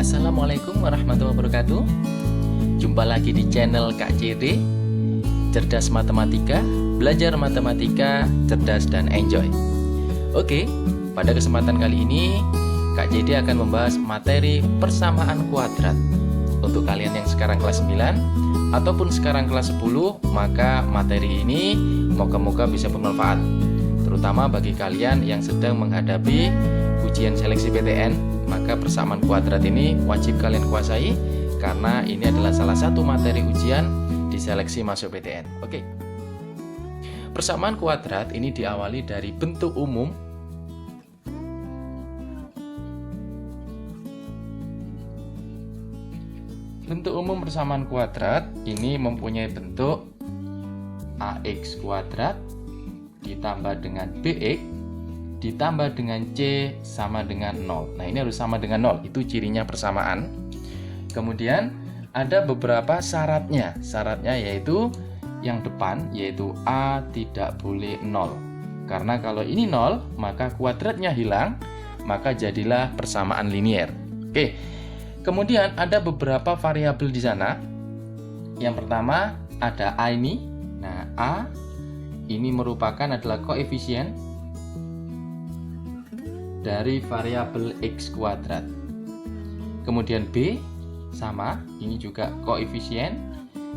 Assalamualaikum warahmatullahi wabarakatuh. Jumpa lagi di channel Kak CD, Cerdas Matematika, belajar matematika, cerdas dan enjoy. Oke, pada kesempatan kali ini Kak CD akan membahas materi persamaan kuadrat. Untuk kalian yang sekarang kelas 9 ataupun sekarang kelas 10, maka materi ini moga-moga bisa bermanfaat, terutama bagi kalian yang sedang menghadapi ujian seleksi PTN. Maka persamaan kuadrat ini wajib kalian kuasai, karena ini adalah salah satu materi ujian di seleksi masuk PTN. Oke. Persamaan kuadrat ini diawali dari bentuk umum. Bentuk umum persamaan kuadrat ini mempunyai bentuk AX kuadrat ditambah dengan BX ditambah dengan C sama dengan 0. Nah, ini harus sama dengan 0. Itu cirinya persamaan. Kemudian ada beberapa syaratnya. Syaratnya yaitu yang depan, yaitu A tidak boleh 0. Karena kalau ini 0, maka kuadratnya hilang, maka jadilah persamaan linier. Oke. Kemudian ada beberapa variabel di sana. Yang pertama ada A ini. Nah, A ini merupakan adalah koefisien dari variabel X kuadrat. Kemudian B sama, ini juga koefisien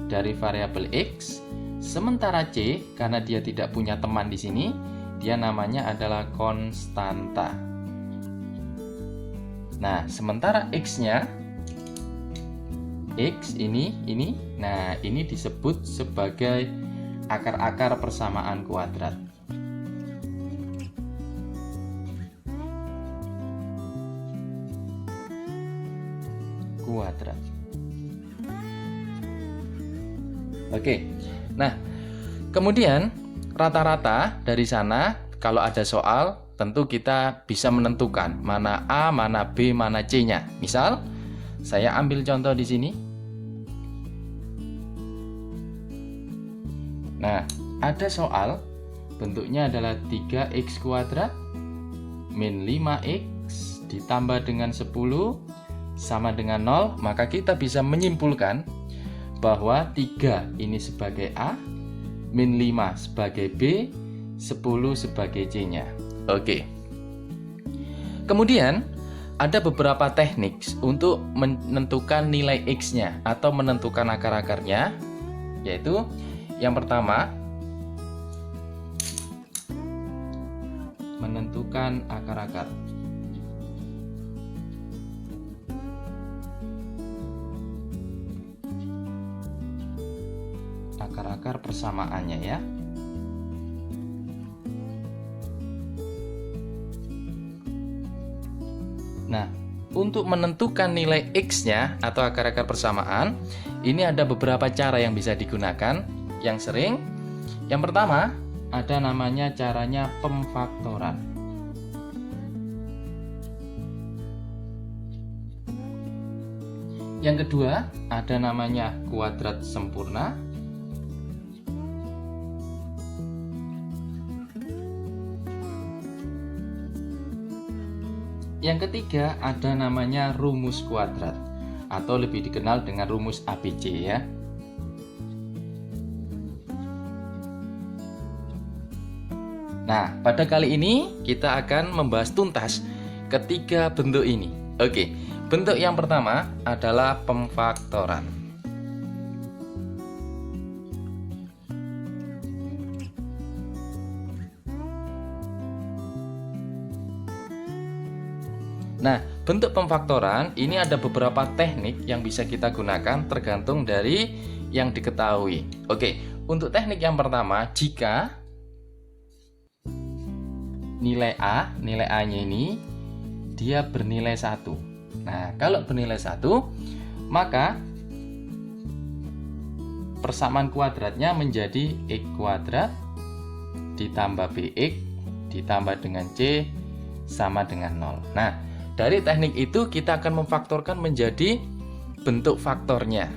dari variabel X. Sementara C, karena dia tidak punya teman di sini, dia namanya adalah konstanta. Nah, sementara X-nya, X ini, nah ini disebut sebagai akar-akar persamaan kuadrat. Oke. Nah, kemudian rata-rata dari sana kalau ada soal tentu kita bisa menentukan mana A, mana B, mana C-nya. Misal saya ambil contoh di sini. Nah, ada soal bentuknya adalah 3x kuadrat min 5x ditambah dengan 10 sama dengan 0, maka kita bisa menyimpulkan bahwa 3 ini sebagai A, min 5 sebagai B, 10 sebagai C-nya. Oke. Kemudian ada beberapa teknik untuk menentukan nilai X-nya atau menentukan akar-akarnya, yaitu yang pertama menentukan akar-akar. Akar-akar persamaannya ya. Nah, untuk menentukan nilai X-nya atau akar-akar persamaan, ini ada beberapa cara yang bisa digunakan yang sering. Yang pertama, ada namanya caranya pemfaktoran. Yang kedua, ada namanya kuadrat sempurna. Yang ketiga ada namanya rumus kuadrat atau lebih dikenal dengan rumus ABC ya. Nah, pada kali ini kita akan membahas tuntas ketiga bentuk ini. Oke, bentuk yang pertama adalah pemfaktoran. Nah, bentuk pemfaktoran ini ada beberapa teknik yang bisa kita gunakan tergantung dari yang diketahui. Oke, untuk teknik yang pertama, jika nilai A-nya ini dia bernilai 1. Nah, kalau bernilai 1, maka persamaan kuadratnya menjadi X kuadrat ditambah BX ditambah dengan C sama dengan 0. Nah, dari teknik itu kita akan memfaktorkan menjadi bentuk faktornya.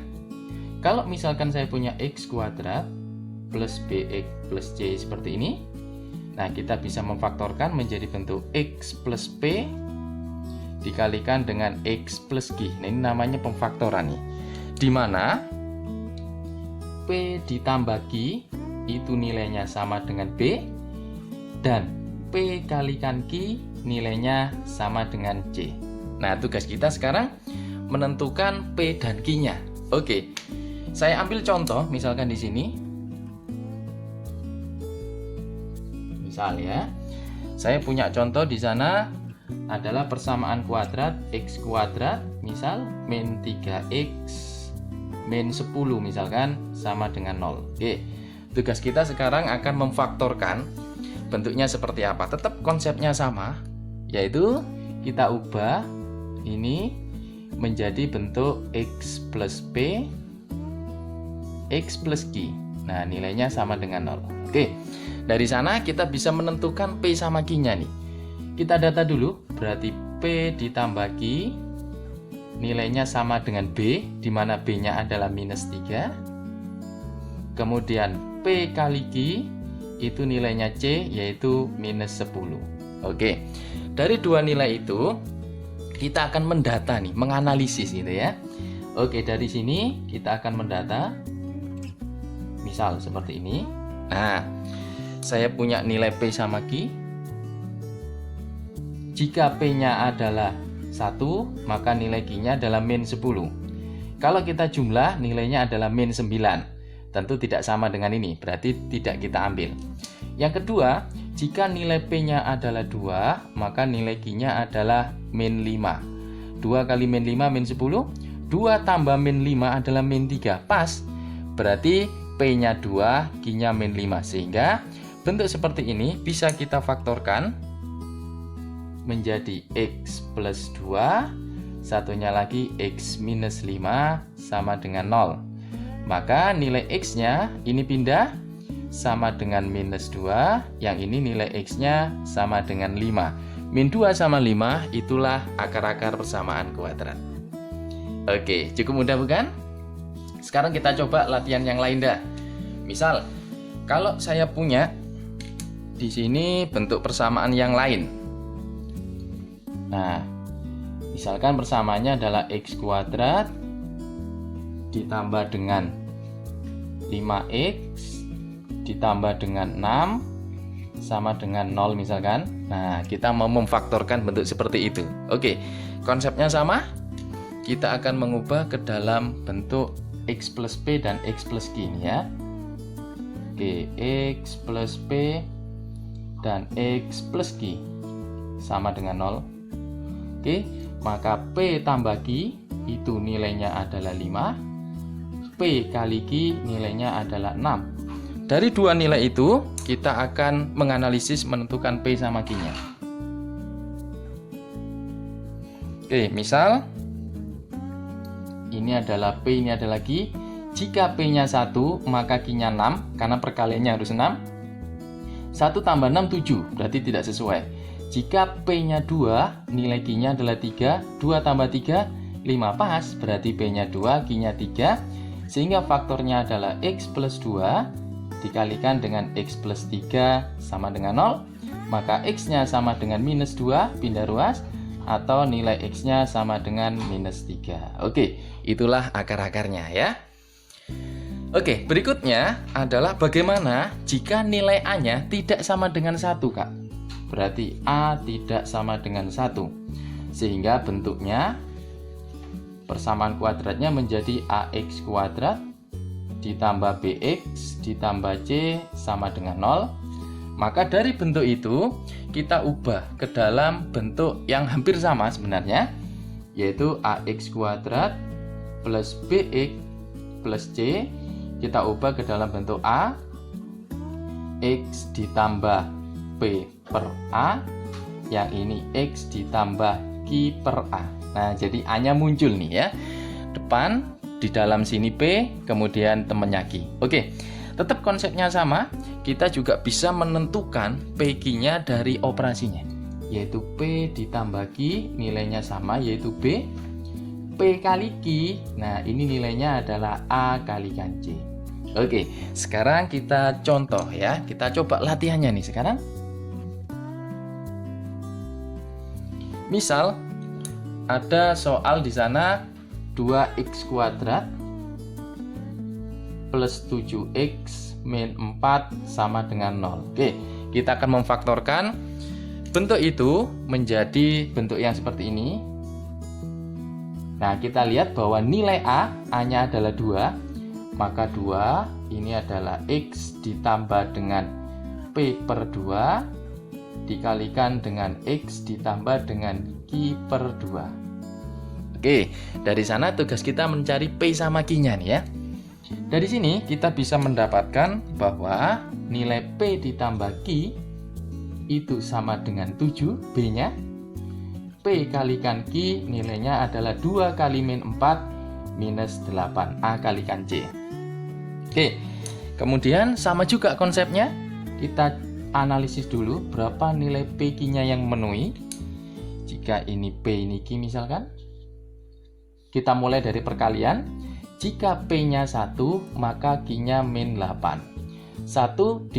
Kalau misalkan saya punya X kuadrat plus BX plus C seperti ini, nah kita bisa memfaktorkan menjadi bentuk X plus P dikalikan dengan X plus Q. Nah, ini namanya pemfaktoran nih, dimana P ditambah Q itu nilainya sama dengan B, dan P kalikan Q nilainya sama dengan C. Nah, tugas kita sekarang menentukan P dan Q-nya. Oke, saya ambil contoh, misalkan di sini. Misal ya, saya punya contoh di sana adalah persamaan kuadrat X kuadrat, misal min 3X min 10 misalkan sama dengan 0. Oke, tugas kita sekarang akan memfaktorkan. Bentuknya seperti apa? Tetap konsepnya sama, yaitu kita ubah ini menjadi bentuk X plus P X plus Q. Nah, nilainya sama dengan 0. Oke, dari sana kita bisa menentukan P sama Q-nya nih. Kita data dulu, berarti P ditambah Q nilainya sama dengan B, di mana B-nya adalah minus 3. Kemudian P kali Q itu nilainya C, yaitu minus 10. Oke, dari dua nilai itu kita akan mendata nih, menganalisis gitu ya. Oke, dari sini kita akan mendata. Misal seperti ini. Nah, saya punya nilai P sama Q. Jika P-nya adalah 1, maka nilai Q-nya adalah min 10. Kalau kita jumlah, nilainya adalah min 9. Tentu tidak sama dengan ini, berarti tidak kita ambil. Yang kedua, jika nilai P-nya adalah 2, maka nilai Q-nya adalah min 5. 2 kali min 5 min 10. 2 tambah min 5 adalah min 3. Pas, berarti P-nya 2, Q-nya min 5. Sehingga bentuk seperti ini bisa kita faktorkan menjadi X plus 2, satunya lagi X minus 5 sama dengan 0. Maka nilai X-nya ini pindah sama dengan minus 2, yang ini nilai X-nya sama dengan 5. Min 2 sama 5 itulah akar-akar persamaan kuadrat. Oke, cukup mudah bukan? Sekarang kita coba latihan yang lain dah. Misal, kalau saya punya di sini bentuk persamaan yang lain. Nah, misalkan persamaannya adalah X kuadrat ditambah dengan 5X ditambah dengan 6 sama dengan 0 misalkan. Nah, kita mau memfaktorkan bentuk seperti itu. Oke, konsepnya sama. Kita akan mengubah ke dalam bentuk X plus P dan X plus Q ini ya. Oke, X plus P dan X plus Q sama dengan 0. Oke, maka P tambah Q itu nilainya adalah 5. P kali Q nilainya adalah 6. Dari dua nilai itu, kita akan menganalisis menentukan P sama Q-nya. Oke, misal ini adalah P, ini adalah Q. Jika P-nya 1, maka Q-nya 6, karena perkaliannya harus 6. 1 tambah 6, 7, berarti tidak sesuai. Jika P-nya 2, nilai Q-nya adalah 3, 2 tambah 3, 5 pas, berarti P-nya 2, Q-nya 3, sehingga faktornya adalah X plus 2 dikalikan dengan X plus 3 sama dengan 0, maka X-nya sama dengan minus 2, pindah ruas, atau nilai X-nya sama dengan minus 3. Oke, itulah akar-akarnya ya. Oke, berikutnya adalah bagaimana jika nilai A-nya tidak sama dengan 1, Kak. Berarti A tidak sama dengan 1. Sehingga bentuknya persamaan kuadratnya menjadi AX kuadrat ditambah BX ditambah C sama dengan 0. Maka dari bentuk itu kita ubah ke dalam bentuk yang hampir sama sebenarnya, yaitu AX kuadrat plus BX plus C. Kita ubah ke dalam bentuk A, X ditambah P per A, yang ini X ditambah Q per A. Nah, jadi A-nya muncul nih ya. Depan, di dalam sini P, kemudian temennya Q. Oke, tetap konsepnya sama. Kita juga bisa menentukan PQ-nya dari operasinya, yaitu P ditambah Q, nilainya sama, yaitu B. P kali Q, nah ini nilainya adalah A kalikan C. Oke, sekarang kita contoh ya. Kita coba latihannya nih sekarang. Misal, ada soal di sana 2x kuadrat plus 7x min 4 sama dengan 0. Oke, kita akan memfaktorkan bentuk itu menjadi bentuk yang seperti ini. Nah, kita lihat bahwa nilai A-nya adalah 2, maka 2 ini adalah X ditambah dengan P per 2 dikalikan dengan X ditambah dengan Q per 2. Oke, dari sana tugas kita mencari P sama Q-nya nih ya. Dari sini kita bisa mendapatkan bahwa nilai P ditambah Q itu sama dengan 7, B-nya. P kalikan Q nilainya adalah 2 kali min 4 minus 8, A kalikan C. Oke, kemudian sama juga konsepnya. Kita analisis dulu berapa nilai P Q-nya yang memenuhi. Jika ini P, ini Q misalkan. Kita mulai dari perkalian. Jika P-nya 1, maka Q-nya min 8. 1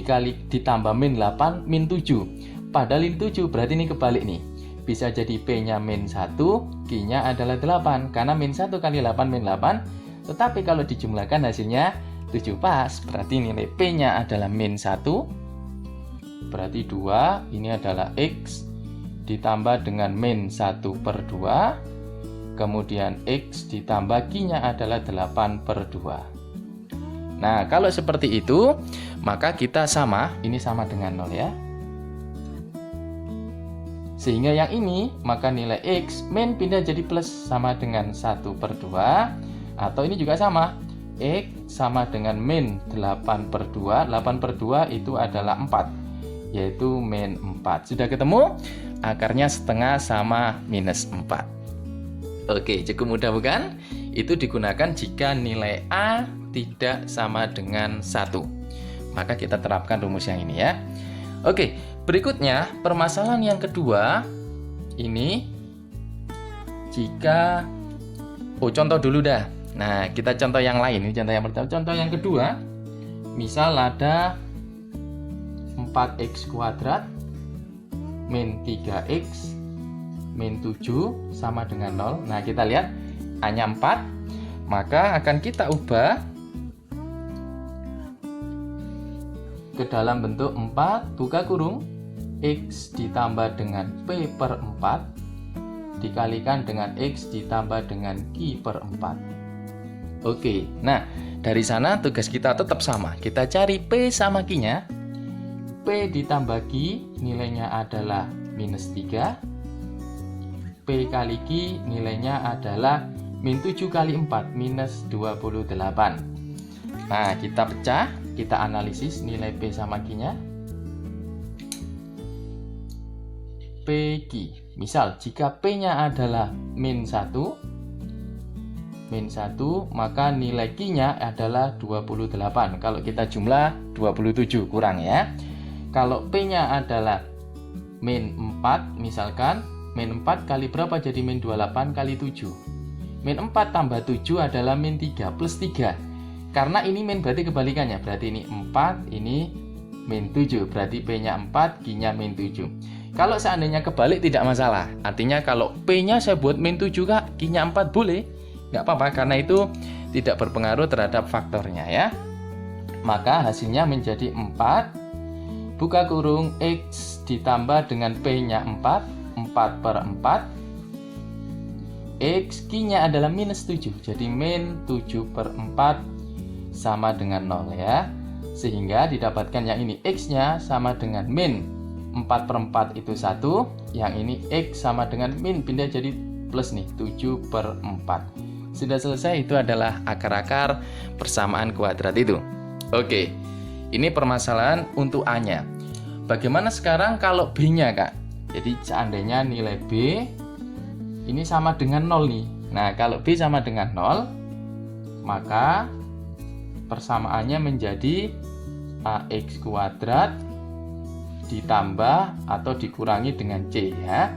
ditambah min 8, min 7. Padahal ini 7, berarti ini kebalik nih. Bisa jadi P-nya min 1, Q-nya adalah 8. Karena min 1 kali 8, min 8. Tetapi kalau dijumlahkan hasilnya 7 pas. Berarti nilai P-nya adalah min 1. Berarti 2, ini adalah X. Ditambah dengan min 1 per 2. Kemudian X ditambah Q-nya adalah 8 per 2. Nah, kalau seperti itu, maka kita sama, ini sama dengan 0 ya. Sehingga yang ini, maka nilai X min pindah jadi plus sama dengan 1 per 2. Atau ini juga sama, X sama dengan min 8 per 2. 8 per 2 itu adalah 4, yaitu min 4. Sudah ketemu? Akarnya setengah sama minus 4. Oke, cukup mudah bukan? Itu digunakan jika nilai A tidak sama dengan 1. Maka kita terapkan rumus yang ini ya. Oke, berikutnya permasalahan yang kedua. Ini jika contoh dulu dah. Nah, kita contoh yang lain. Ini contoh yang pertama. Contoh yang kedua, misal ada 4x kuadrat min 3x min 7 sama dengan 0. Nah, kita lihat A-nya 4, maka akan kita ubah ke dalam bentuk 4 buka kurung X ditambah dengan P per 4 dikalikan dengan X ditambah dengan Q per 4. Oke, nah dari sana tugas kita tetap sama. Kita cari P sama Q-nya. P ditambah Q nilainya adalah minus 3. P kali Q nilainya adalah min 7 kali 4 minus 28. Nah, kita pecah, kita analisis nilai P sama Q-nya. P Q. Misal, jika P-nya adalah min 1, maka nilai Q-nya adalah 28. Kalau kita jumlah 27 kurang ya. Kalau P-nya adalah min 4, misalkan min 4 kali berapa jadi min 28 kali 7. Min 4 tambah 7 adalah min 3 plus 3. Karena ini min berarti kebalikannya. Berarti ini 4, ini min 7. Berarti P-nya 4, Q-nya min 7. Kalau seandainya kebalik tidak masalah. Artinya kalau P-nya saya buat min 7 Kak, Q-nya 4 boleh. Nggak apa-apa karena itu tidak berpengaruh terhadap faktornya ya. Maka hasilnya menjadi 4 buka kurung X ditambah dengan P-nya 4 per 4. X Q-nya adalah minus 7. Jadi min 7 per 4 sama dengan 0 ya. Sehingga didapatkan yang ini X-nya sama dengan min 4 per 4 itu 1. Yang ini X sama dengan min pindah jadi plus nih 7 per 4. Sudah selesai, itu adalah akar-akar persamaan kuadrat itu. Oke, ini permasalahan untuk A-nya. Bagaimana sekarang kalau B-nya Kak? Jadi seandainya nilai B ini sama dengan 0 nih. Nah, kalau B sama dengan 0, maka persamaannya menjadi AX kuadrat ditambah atau dikurangi dengan C ya.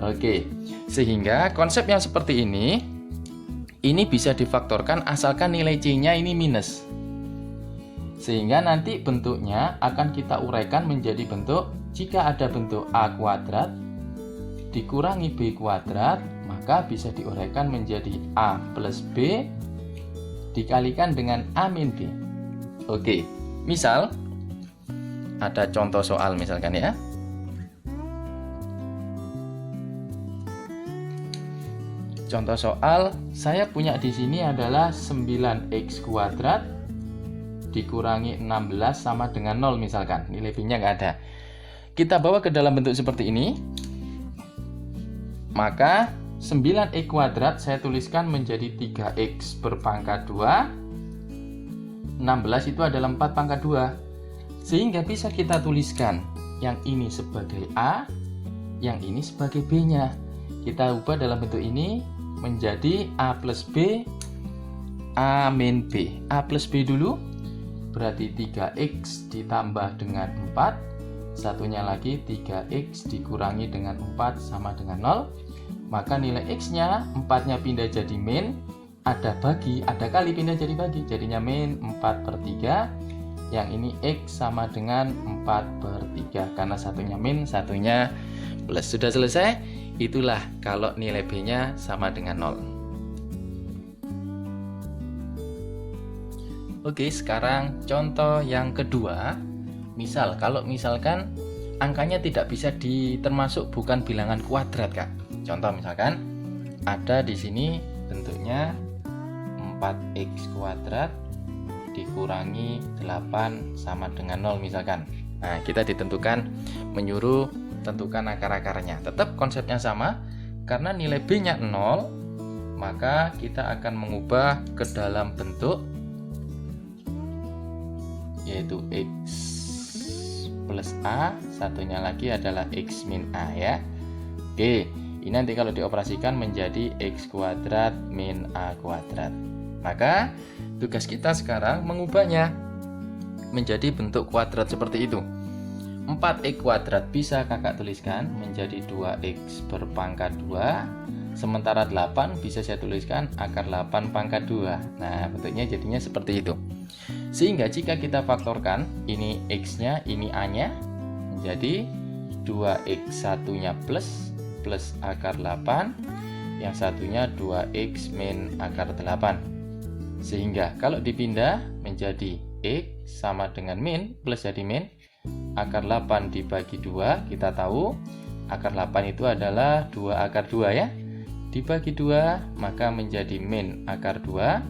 Oke, sehingga konsep yang seperti ini bisa difaktorkan asalkan nilai C-nya ini minus. Sehingga nanti bentuknya akan kita uraikan menjadi bentuk, jika ada bentuk A kuadrat dikurangi B kuadrat, maka bisa diuraikan menjadi A plus B dikalikan dengan A min B. Oke, misal ada contoh soal misalkan ya. Contoh soal, saya punya di sini adalah 9x kuadrat dikurangi 16 sama dengan 0 misalkan. Nilai B-nya nggak ada. Kita bawa ke dalam bentuk seperti ini. Maka 9x kuadrat saya tuliskan menjadi 3x berpangkat 2. 16 itu adalah 4 pangkat 2. Sehingga bisa kita tuliskan yang ini sebagai A, yang ini sebagai B-nya. Kita ubah dalam bentuk ini menjadi A plus B, A min B. A plus B dulu, berarti 3x ditambah dengan 4. Satunya lagi 3x dikurangi dengan 4 sama dengan 0. Maka nilai x-nya 4-nya pindah jadi min, ada kali pindah jadi bagi, jadinya min 4/3. Yang ini x sama dengan 4/3 karena satunya min, satunya plus. Sudah selesai. Itulah kalau nilai B-nya sama dengan 0. Oke, sekarang contoh yang kedua. Misal, kalau misalkan angkanya tidak bisa termasuk bukan bilangan kuadrat, Kak. Contoh misalkan ada di sini bentuknya 4x kuadrat dikurangi 8 sama dengan 0 misalkan. Nah, kita ditentukan menyuruh tentukan akar-akarnya. Tetap konsepnya sama, karena nilai B-nya 0, maka kita akan mengubah ke dalam bentuk yaitu x plus A, satunya lagi adalah x min A ya. Oke, ini nanti kalau dioperasikan menjadi x kuadrat min A kuadrat. Maka tugas kita sekarang mengubahnya menjadi bentuk kuadrat seperti itu. 4x kuadrat bisa kakak tuliskan menjadi 2x berpangkat 2. Sementara 8 bisa saya tuliskan akar 8 pangkat 2. Nah, bentuknya jadinya seperti itu. Sehingga jika kita faktorkan, ini x-nya, ini a-nya, menjadi 2x satunya plus akar 8, yang satunya 2x min akar 8. Sehingga kalau dipindah menjadi x sama dengan min, plus jadi min, akar 8 dibagi 2, kita tahu akar 8 itu adalah 2 akar 2 ya. Dibagi 2, maka menjadi min akar 2.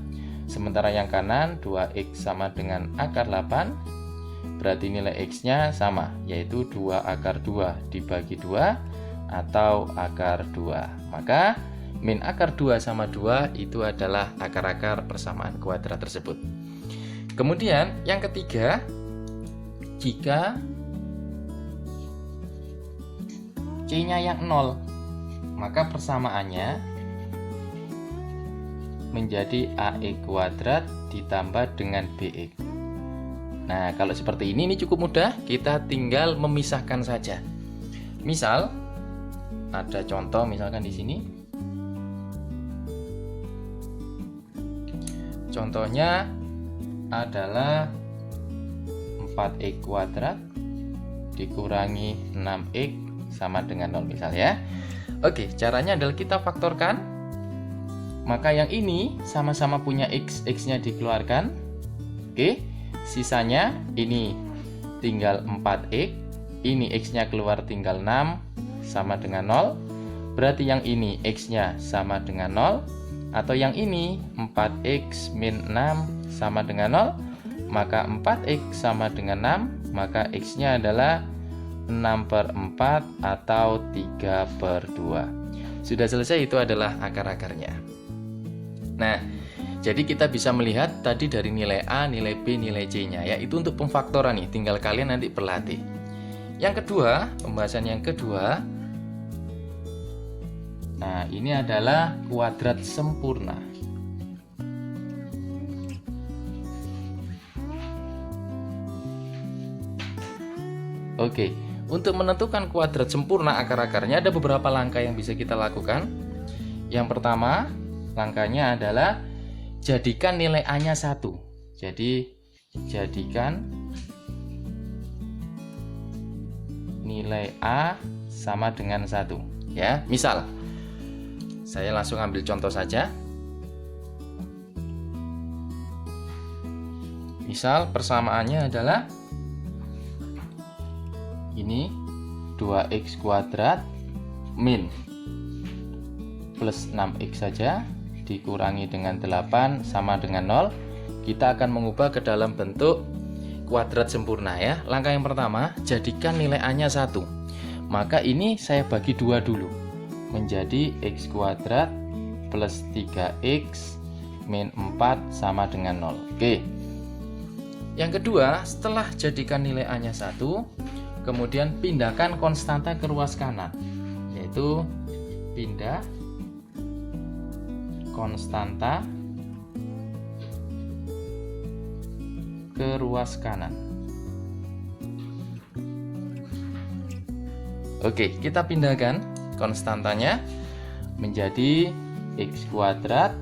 Sementara yang kanan 2x sama dengan akar 8, berarti nilai x-nya sama, yaitu 2 akar 2 dibagi 2 atau akar 2. Maka min akar 2 sama 2 itu adalah akar-akar persamaan kuadrat tersebut. Kemudian yang ketiga, jika C-nya yang 0, maka persamaannya menjadi AX kuadrat ditambah dengan BX. Nah, kalau seperti ini cukup mudah, kita tinggal memisahkan saja. Misal, ada contoh misalkan di sini. Contohnya adalah 4x kuadrat dikurangi 6x sama dengan 0 misal ya. Oke, caranya adalah kita faktorkan. Maka yang ini sama-sama punya x, x-nya dikeluarkan. Oke, sisanya ini tinggal 4x, ini x-nya keluar tinggal 6 sama dengan 0. Berarti yang ini x-nya sama dengan 0, atau yang ini 4x min 6 sama dengan 0. Maka 4x sama dengan 6, maka x-nya adalah 6/4 atau 3/2. Sudah selesai, itu adalah akar-akarnya. Nah, jadi kita bisa melihat tadi dari nilai A, nilai B, nilai C-nya ya. Itu untuk pemfaktoran nih, tinggal kalian nanti berlatih. Yang kedua, pembahasan yang kedua. Nah, ini adalah kuadrat sempurna. Oke, untuk menentukan kuadrat sempurna akar-akarnya ada beberapa langkah yang bisa kita lakukan. Yang pertama, langkahnya adalah jadikan nilai A-nya 1. Jadi, jadikan nilai A sama dengan 1. ya. Misal saya langsung ambil contoh saja. Misal persamaannya adalah ini 2x kuadrat min plus 6x saja dikurangi dengan 8 sama dengan 0. Kita akan mengubah ke dalam bentuk kuadrat sempurna ya. Langkah yang pertama, jadikan nilai A-nya 1. Maka ini saya bagi 2 dulu. Menjadi x kuadrat plus 3x min 4 sama dengan 0. Oke. Yang kedua, setelah jadikan nilai A-nya 1, kemudian pindahkan konstanta ke ruas kanan. Yaitu pindah konstanta ke ruas kanan. Oke, kita pindahkan konstantanya menjadi x kuadrat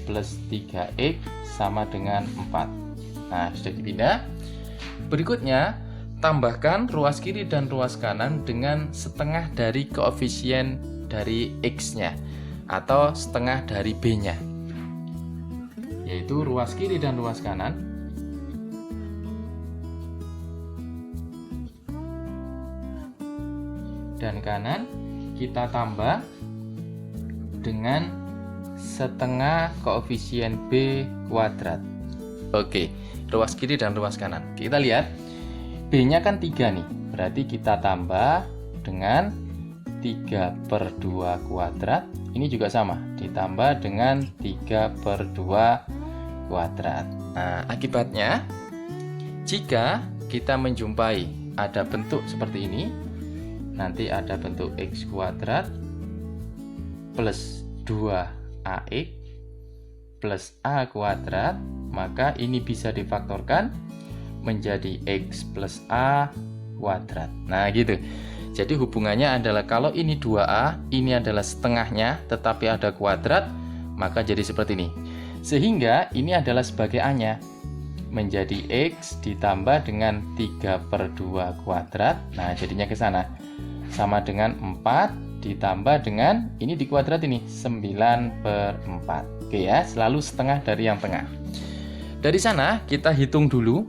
plus 3x sama dengan 4. Nah, sudah dipindah. Berikutnya, tambahkan ruas kiri dan ruas kanan dengan setengah dari koefisien dari x-nya atau setengah dari b-nya, yaitu ruas kiri dan ruas kanan dan kanan kita tambah dengan setengah koefisien b kuadrat. Oke, ruas kiri dan ruas kanan. Kita lihat b-nya kan 3 nih, berarti kita tambah dengan 3/2 kuadrat. Ini juga sama, ditambah dengan 3/2 kuadrat. Nah, akibatnya jika kita menjumpai ada bentuk seperti ini, nanti ada bentuk x kuadrat plus 2ax plus a kuadrat, maka ini bisa difaktorkan menjadi x plus a kuadrat. Nah, gitu. Jadi hubungannya adalah kalau ini 2a, ini adalah setengahnya, tetapi ada kuadrat, maka jadi seperti ini. Sehingga ini adalah sebagai a-nya, menjadi x ditambah dengan 3/2 kuadrat. Nah, jadinya ke sana. Sama dengan 4 ditambah dengan, ini di kuadrat ini, 9/4. Oke ya, selalu setengah dari yang tengah. Dari sana kita hitung dulu.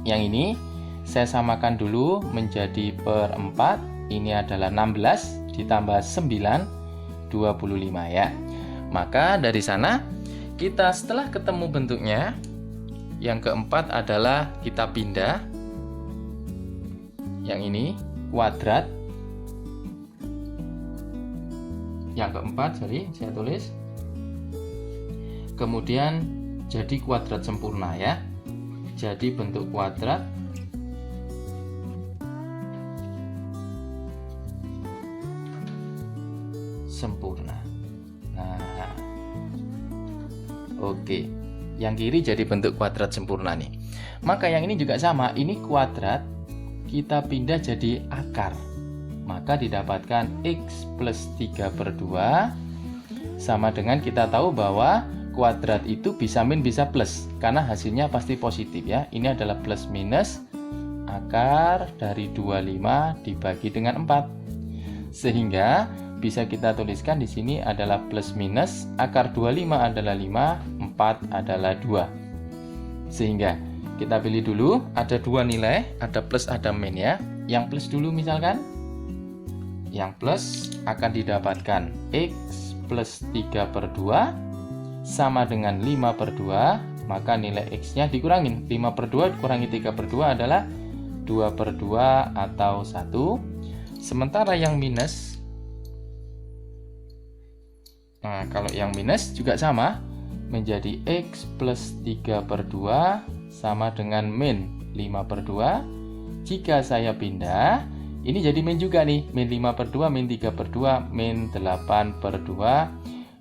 Yang ini saya samakan dulu menjadi per 4. Ini adalah 16 ditambah 9, 25 ya. Maka dari sana kita setelah ketemu bentuknya, yang keempat adalah kita pindah. Yang ini kuadrat. Yang keempat, saya tulis. Kemudian jadi kuadrat sempurna ya. Jadi bentuk kuadrat sempurna. Nah, oke. Yang kiri jadi bentuk kuadrat sempurna nih. Maka yang ini juga sama. Ini kuadrat, kita pindah jadi akar. Maka didapatkan x plus 3/2 sama dengan, kita tahu bahwa kuadrat itu bisa min bisa plus, karena hasilnya pasti positif ya. Ini adalah plus minus akar dari 25 dibagi dengan 4. Sehingga bisa kita tuliskan di sini adalah plus minus akar 25 adalah 5, 4 adalah 2. Sehingga kita pilih dulu, ada dua nilai, ada plus ada min ya. Yang plus dulu misalkan. Yang plus akan didapatkan x plus 3/2 sama dengan 5/2, maka nilai x-nya dikurangin. 5/2 dikurangi 3/2 adalah 2/2 atau 1. Sementara yang minus, nah kalau yang minus juga sama, menjadi x plus 3/2 sama dengan min 5/2. Jika saya pindah, ini jadi min juga nih, min 5/2, min 3/2, min 8/2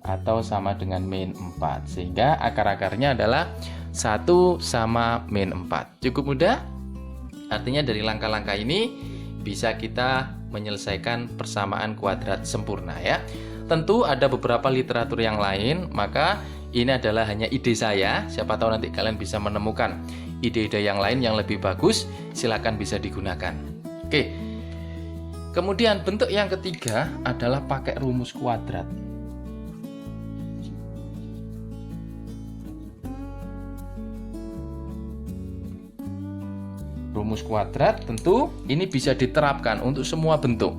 atau sama dengan min 4. Sehingga akar-akarnya adalah 1 sama min 4. Cukup mudah. Artinya dari langkah-langkah ini bisa kita menyelesaikan persamaan kuadrat sempurna ya. Tentu ada beberapa literatur yang lain, maka ini adalah hanya ide saya. Siapa tahu nanti kalian bisa menemukan ide-ide yang lain yang lebih bagus, silakan bisa digunakan. Oke. Kemudian bentuk yang ketiga adalah pakai rumus kuadrat. Rumus kuadrat tentu ini bisa diterapkan untuk semua bentuk.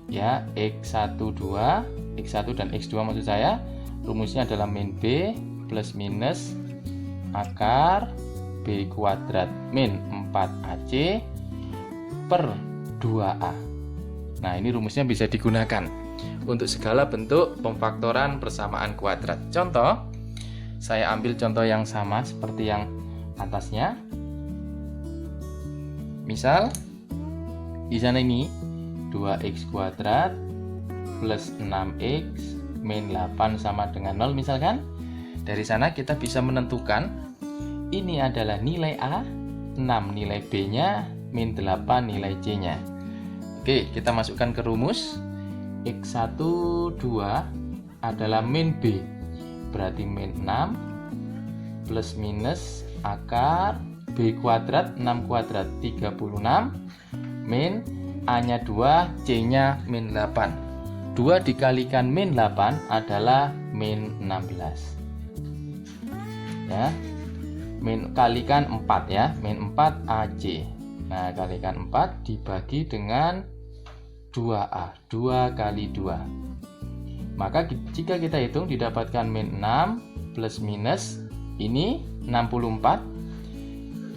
Ya, X1, 2, X1 dan X2 maksud saya. Rumusnya adalah min B plus minus akar B kuadrat min 4AC per 2A. Nah, ini rumusnya bisa digunakan untuk segala bentuk pemfaktoran persamaan kuadrat. Contoh, saya ambil contoh yang sama seperti yang atasnya. Misal, di sana ini 2x kuadrat plus 6x min 8 sama dengan 0 misalkan. Dari sana kita bisa menentukan ini adalah nilai A, 6 nilai B-nya, min 8 nilai C-nya. Oke, kita masukkan ke rumus. X1, 2 adalah min B, berarti min 6 plus minus akar B kuadrat 6 kuadrat 36 min A-nya 2, C-nya min 8. 2 dikalikan min 8 adalah min 16. Ya. Min kalikan 4 ya, min 4 AC. Nah, kalikan 4 dibagi dengan 2A, 2 kali 2. Maka jika kita hitung didapatkan min 6 plus minus ini 64.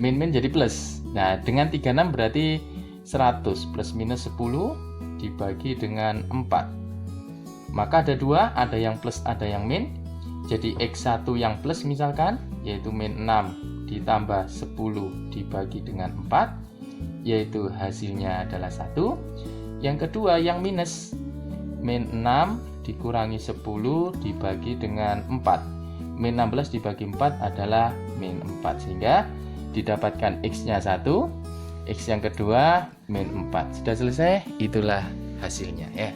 Min jadi plus. Nah, dengan 36 berarti 100 plus minus 10 dibagi dengan 4. Maka ada 2, ada yang plus, ada yang min. Jadi X1 yang plus misalkan, yaitu min 6 ditambah 10 dibagi dengan 4, yaitu hasilnya adalah 1. Yang kedua yang minus, min 6 dikurangi 10 dibagi dengan 4. Min 16 dibagi 4 adalah min 4, sehingga didapatkan X-nya 1, X yang kedua min 4. Sudah selesai, itulah hasilnya ya.